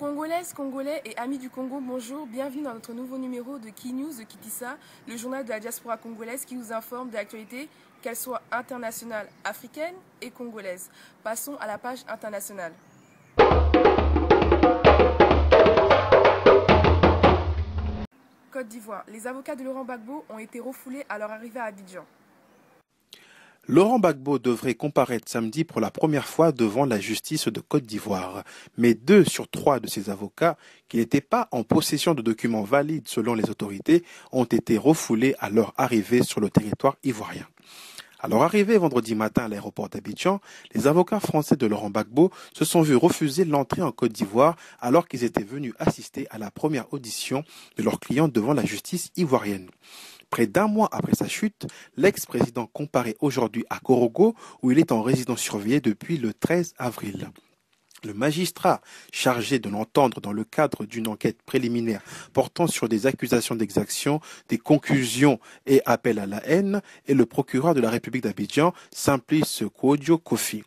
Congolaises, Congolais et amis du Congo, bonjour, bienvenue dans notre nouveau numéro de Key News de Kitissa, le journal de la diaspora congolaise qui vous informe de l'actualité, qu'elle soit internationale, africaine et congolaise. Passons à la page internationale. Côte d'Ivoire, les avocats de Laurent Gbagbo ont été refoulés à leur arrivée à Abidjan. Laurent Gbagbo devrait comparaître samedi pour la première fois devant la justice de Côte d'Ivoire. Mais 2 sur 3 de ces avocats, qui n'étaient pas en possession de documents valides selon les autorités, ont été refoulés à leur arrivée sur le territoire ivoirien. À leur arrivée vendredi matin à l'aéroport d'Abidjan, les avocats français de Laurent Gbagbo se sont vus refuser l'entrée en Côte d'Ivoire alors qu'ils étaient venus assister à la première audition de leur client devant la justice ivoirienne. Près d'un mois après sa chute, l'ex-président comparaît aujourd'hui à Korogo où il est en résidence surveillée depuis le 13 avril. Le magistrat chargé de l'entendre dans le cadre d'une enquête préliminaire portant sur des accusations d'exaction, des conclusions et appels à la haine est le procureur de la République d'Abidjan, Simplice Kouodio Kofi.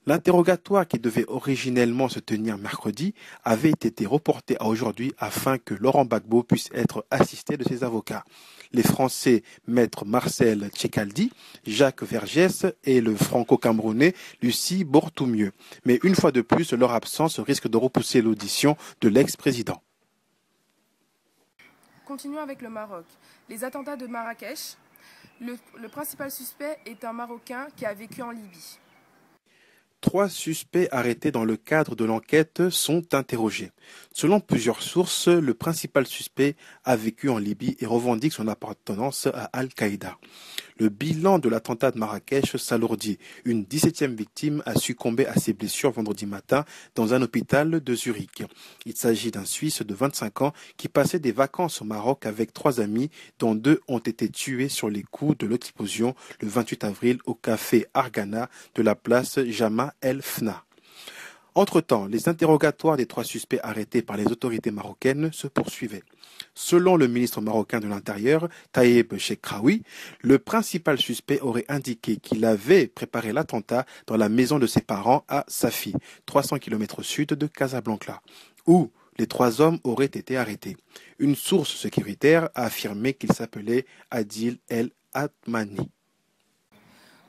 L'interrogatoire qui devait originellement se tenir mercredi avait été reporté à aujourd'hui afin que Laurent Gbagbo puisse être assisté de ses avocats. Les Français maître Marcel Tchekaldi, Jacques Vergès et le franco-camerounais Lucie Bortoumieux. Mais une fois de plus, leur absence risque de repousser l'audition de l'ex-président. Continuons avec le Maroc. Les attentats de Marrakech. Le principal suspect est un Marocain qui a vécu en Libye. 3 suspects arrêtés dans le cadre de l'enquête sont interrogés. Selon plusieurs sources, le principal suspect a vécu en Libye et revendique son appartenance à Al-Qaïda. Le bilan de l'attentat de Marrakech s'alourdit. Une 17e victime a succombé à ses blessures vendredi matin dans un hôpital de Zurich. Il s'agit d'un Suisse de 25 ans qui passait des vacances au Maroc avec 3 amis, dont 2 ont été tués sur les coups de l'explosion le 28 avril au café Argana de la place Jama El Fna. Entre-temps, les interrogatoires des 3 suspects arrêtés par les autorités marocaines se poursuivaient. Selon le ministre marocain de l'Intérieur, Taïeb Chekraoui, le principal suspect aurait indiqué qu'il avait préparé l'attentat dans la maison de ses parents à Safi, 300 km au sud de Casablanca, où les 3 hommes auraient été arrêtés. Une source sécuritaire a affirmé qu'il s'appelait Adil El Atmani.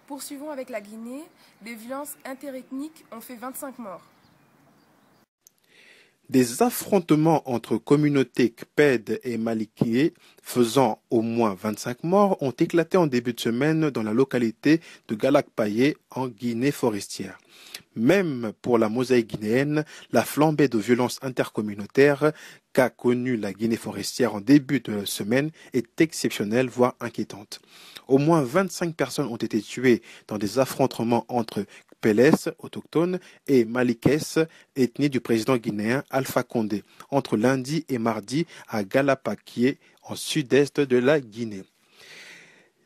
Poursuivons avec la Guinée. Des violences interethniques ont fait 25 morts. Des affrontements entre communautés Kpèdes et Malikié faisant au moins 25 morts ont éclaté en début de semaine dans la localité de Galakpaye en Guinée forestière. Même pour la mosaïque guinéenne, la flambée de violences intercommunautaires qu'a connue la Guinée forestière en début de semaine est exceptionnelle, voire inquiétante. Au moins 25 personnes ont été tuées dans des affrontements entre Kpèles, autochtones, et Malikès, ethnie du président guinéen Alpha Condé, entre lundi et mardi à Galapaquié, en sud-est de la Guinée.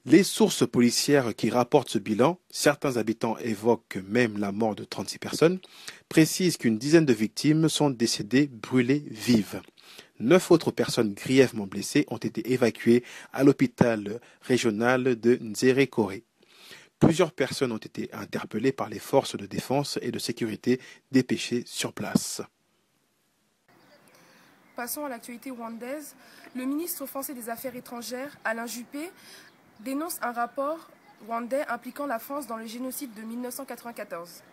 Les sources policières qui rapportent ce bilan, certains habitants évoquent même la mort de 36 personnes, précisent qu'une dizaine de victimes sont décédées brûlées vives. 9 autres personnes grièvement blessées ont été évacuées à l'hôpital régional de Nzérékoré. Plusieurs personnes ont été interpellées par les forces de défense et de sécurité dépêchées sur place. Passons à l'actualité rwandaise. Le ministre français des Affaires étrangères, Alain Juppé, dénonce un rapport rwandais impliquant la France dans le génocide de 1994.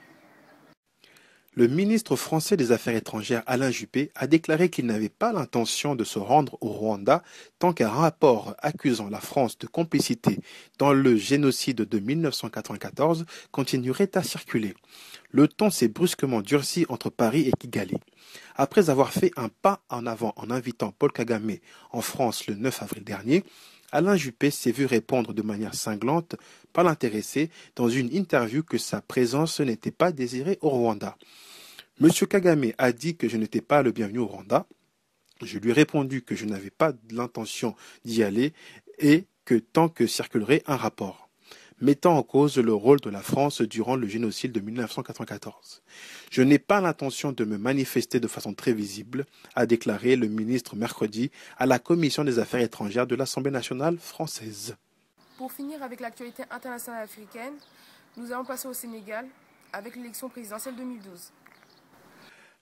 Le ministre français des Affaires étrangères Alain Juppé a déclaré qu'il n'avait pas l'intention de se rendre au Rwanda tant qu'un rapport accusant la France de complicité dans le génocide de 1994 continuerait à circuler. Le ton s'est brusquement durci entre Paris et Kigali. Après avoir fait un pas en avant en invitant Paul Kagame en France le 9 avril dernier, Alain Juppé s'est vu répondre de manière cinglante par l'intéressé dans une interview que sa présence n'était pas désirée au Rwanda. M. Kagame a dit que je n'étais pas le bienvenu au Rwanda. Je lui ai répondu que je n'avais pas l'intention d'y aller et que tant que circulerait un rapport, mettant en cause le rôle de la France durant le génocide de 1994. Je n'ai pas l'intention de me manifester de façon très visible, a déclaré le ministre mercredi à la Commission des Affaires étrangères de l'Assemblée nationale française. Pour finir avec l'actualité internationale africaine, nous allons passer au Sénégal avec l'élection présidentielle 2012.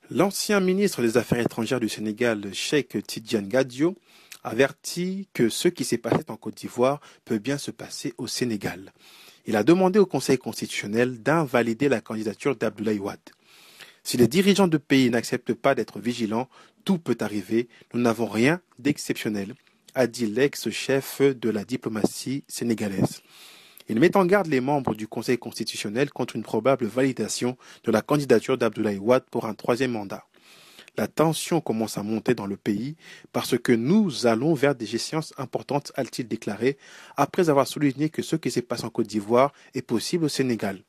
L'ancien ministre des Affaires étrangères du Sénégal, Cheikh Tidiane Gadio, avertit que ce qui s'est passé en Côte d'Ivoire peut bien se passer au Sénégal. Il a demandé au Conseil constitutionnel d'invalider la candidature d'Abdoulaye Wade. Si les dirigeants de pays n'acceptent pas d'être vigilants, tout peut arriver. Nous n'avons rien d'exceptionnel, a dit l'ex-chef de la diplomatie sénégalaise. Il met en garde les membres du Conseil constitutionnel contre une probable validation de la candidature d'Abdoulaye Wade pour un troisième mandat. La tension commence à monter dans le pays parce que nous allons vers des échéances importantes, a-t-il déclaré, après avoir souligné que ce qui se passe en Côte d'Ivoire est possible au Sénégal.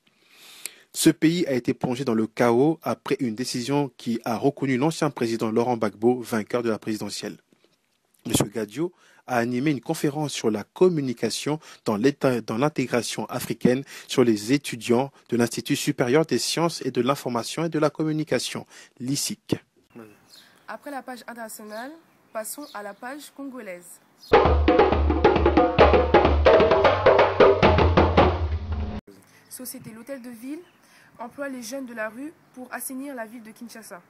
Ce pays a été plongé dans le chaos après une décision qui a reconnu l'ancien président Laurent Gbagbo vainqueur de la présidentielle. M. Gadio a animé une conférence sur la communication dans l'intégration africaine sur les étudiants de l'Institut supérieur des sciences et de l'information et de la communication, l'ISIC. Après la page internationale, passons à la page congolaise. Société L'Hôtel de Ville emploie les jeunes de la rue pour assainir la ville de Kinshasa.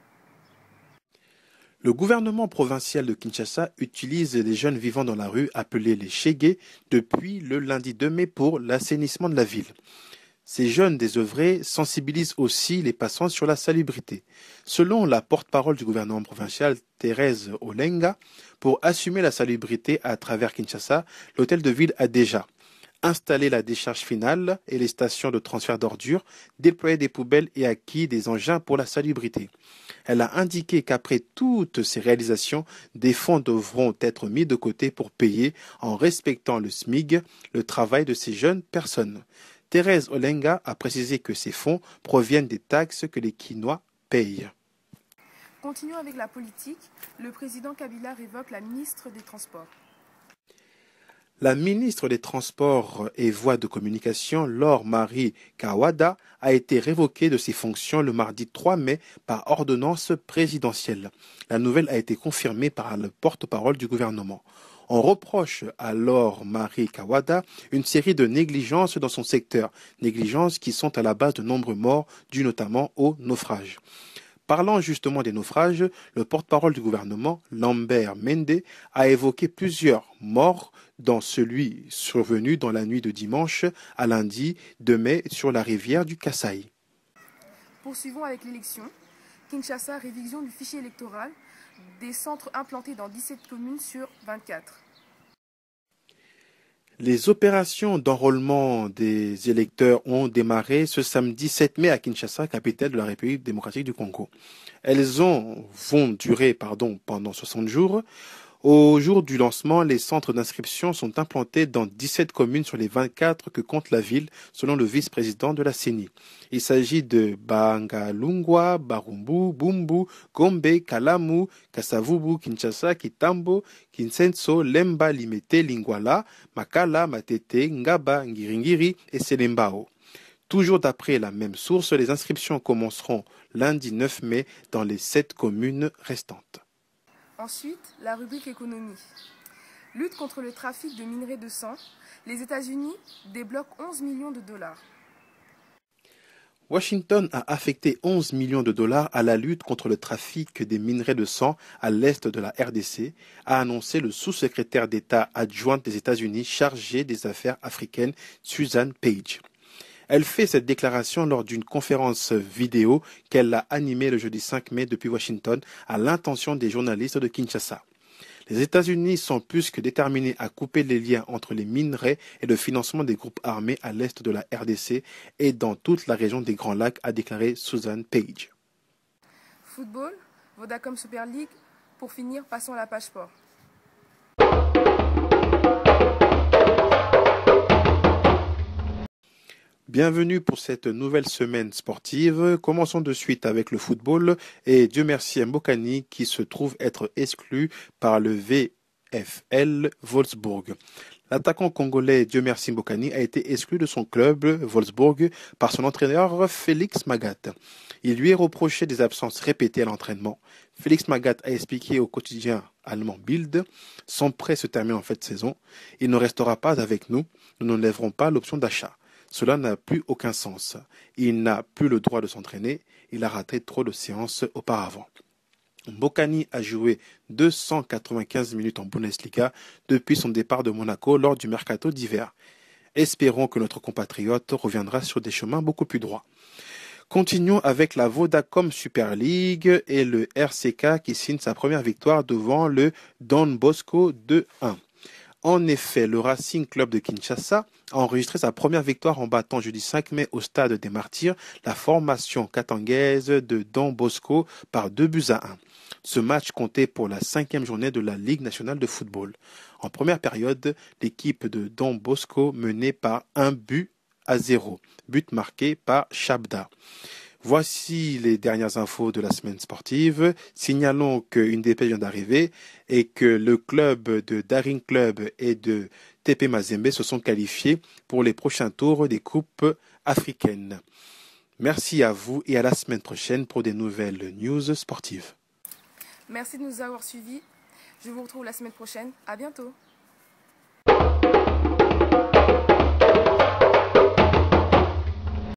Le gouvernement provincial de Kinshasa utilise les jeunes vivant dans la rue, appelés les Chégués, depuis le lundi 2 mai pour l'assainissement de la ville. Ces jeunes désœuvrés sensibilisent aussi les passants sur la salubrité. Selon la porte-parole du gouvernement provincial, Thérèse Olenga, pour assumer la salubrité à travers Kinshasa, l'hôtel de ville a déjà installé la décharge finale et les stations de transfert d'ordures, déployé des poubelles et acquis des engins pour la salubrité. Elle a indiqué qu'après toutes ces réalisations, des fonds devront être mis de côté pour payer, en respectant le SMIG, le travail de ces jeunes personnes. Thérèse Olenga a précisé que ces fonds proviennent des taxes que les Kinois payent. Continuons avec la politique. Le président Kabila révoque la ministre des Transports. La ministre des Transports et Voies de Communication, Laure Marie Kawada, a été révoquée de ses fonctions le mardi 3 mai par ordonnance présidentielle. La nouvelle a été confirmée par le porte-parole du gouvernement. On reproche à Laure Marie Kawada une série de négligences dans son secteur, négligences qui sont à la base de nombreux morts dus notamment au naufrage. Parlant justement des naufrages, le porte-parole du gouvernement, Lambert Mende, a évoqué plusieurs morts, dont celui survenu dans la nuit de dimanche à lundi 2 mai sur la rivière du Kasaï. Poursuivons avec l'élection. Kinshasa, révision du fichier électoral, des centres implantés dans 17 communes sur 24. Les opérations d'enrôlement des électeurs ont démarré ce samedi 7 mai à Kinshasa, capitale de la République démocratique du Congo. Elles vont durer pendant 60 jours. Au jour du lancement, les centres d'inscription sont implantés dans 17 communes sur les 24 que compte la ville, selon le vice-président de la CENI. Il s'agit de Bangalungwa, Barumbu, Bumbu, Gombe, Kalamu, Kasavubu, Kinshasa, Kitambo, Kinsenso, Lemba, Limete, Lingwala, Makala, Matete, Ngaba, Ngiringiri et Selembao. Toujours d'après la même source, les inscriptions commenceront lundi 9 mai dans les 7 communes restantes. Ensuite, la rubrique économie. Lutte contre le trafic de minerais de sang. Les États-Unis débloquent 11 millions de dollars. Washington a affecté 11 millions de dollars à la lutte contre le trafic des minerais de sang à l'est de la RDC, a annoncé le sous-secrétaire d'État adjointe des États-Unis chargé des affaires africaines, Susan Page. Elle fait cette déclaration lors d'une conférence vidéo qu'elle a animée le jeudi 5 mai depuis Washington à l'intention des journalistes de Kinshasa. Les États-Unis sont plus que déterminés à couper les liens entre les minerais et le financement des groupes armés à l'est de la RDC et dans toute la région des Grands Lacs, a déclaré Susan Page. Football, Vodacom Super League. Pour finir, passons à la page sport. Bienvenue pour cette nouvelle semaine sportive. Commençons de suite avec le football et Dieu merci Mbokani qui se trouve être exclu par le VfL Wolfsburg. L'attaquant congolais Dieu merci Mbokani a été exclu de son club Wolfsburg par son entraîneur Félix Magat. Il lui est reproché des absences répétées à l'entraînement. Félix Magat a expliqué au quotidien allemand Bild: son prêt se termine en fin de saison. Il ne restera pas avec nous. Nous ne lèverons pas l'option d'achat. Cela n'a plus aucun sens. Il n'a plus le droit de s'entraîner. Il a raté trop de séances auparavant. Mbokani a joué 295 minutes en Bundesliga depuis son départ de Monaco lors du mercato d'hiver. Espérons que notre compatriote reviendra sur des chemins beaucoup plus droits. Continuons avec la Vodacom Super League et le RCK qui signe sa première victoire devant le Don Bosco 2-1. En effet, le Racing Club de Kinshasa a enregistré sa première victoire en battant jeudi 5 mai au stade des Martyrs la formation katangaise de Don Bosco par 2-1. Ce match comptait pour la 5e journée de la Ligue nationale de football. En première période, l'équipe de Don Bosco menait par 1-0, but marqué par Chabda. Voici les dernières infos de la semaine sportive. Signalons qu'une dépêche vient d'arriver et que le club de Daring Club et de TP Mazembe se sont qualifiés pour les prochains tours des coupes africaines. Merci à vous et à la semaine prochaine pour des nouvelles news sportives. Merci de nous avoir suivis. Je vous retrouve la semaine prochaine. À bientôt.